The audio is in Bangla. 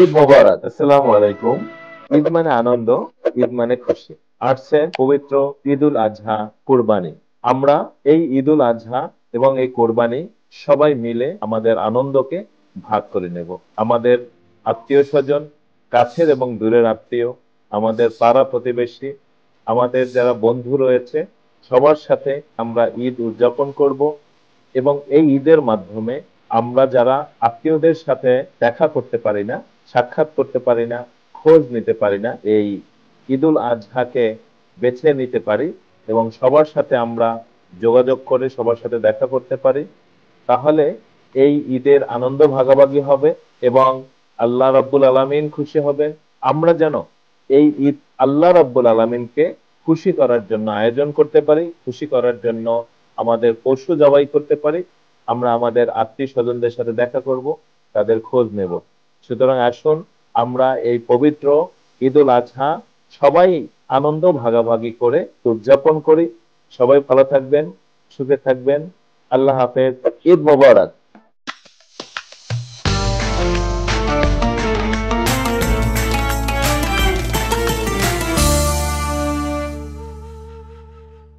ঈদ মোবারক। আসসালামু আলাইকুম। ঈদ মানে আনন্দ, ঈদ মানে খুশি। আসছে পবিত্র ঈদুল আজহা, কুরবানি। আমরা এই ঈদুল আজহা এবং এই কোরবানি সবাই মিলে আমাদের আনন্দকে ভাগ করে নেব। আমাদের আত্মীয় স্বজন, কাছের এবং দূরের আত্মীয়, আমাদের পাড়া প্রতিবেশী, আমাদের যারা বন্ধু রয়েছে, সবার সাথে আমরা ঈদ উদযাপন করব। এবং এই ঈদের মাধ্যমে আমরা যারা আত্মীয়দের সাথে দেখা করতে পারি না, সাক্ষাৎ করতে পারি না, খোঁজ নিতে পারি না, এই ঈদুল আজহাকে বেছে নিতে পারি এবং সবার সাথে আমরা যোগাযোগ করে সবার সাথে দেখা করতে পারি। তাহলে এই ঈদের আনন্দ ভাগাভাগি হবে এবং আল্লাহ রাব্বুল আলামিন খুশি হবেন। আমরা যেন এই ঈদ আল্লাহ রাব্বুল আলামিনকে খুশি করার জন্য আয়োজন করতে পারি, খুশি করার জন্য আমাদের পশু জবাই করতে পারি। আমরা আমাদের আত্মীয় স্বজনদের সাথে দেখা করব, তাদের খোঁজ নেব। সুতরাং আসুন আমরা এই পবিত্র ঈদুল আজহা সবাই আনন্দ ভাগাভাগি করে উদযাপন করি। সবাই ভালো থাকবেন, সুখে থাকবেন। আল্লাহ হাফেজ। ঈদ মোবারক।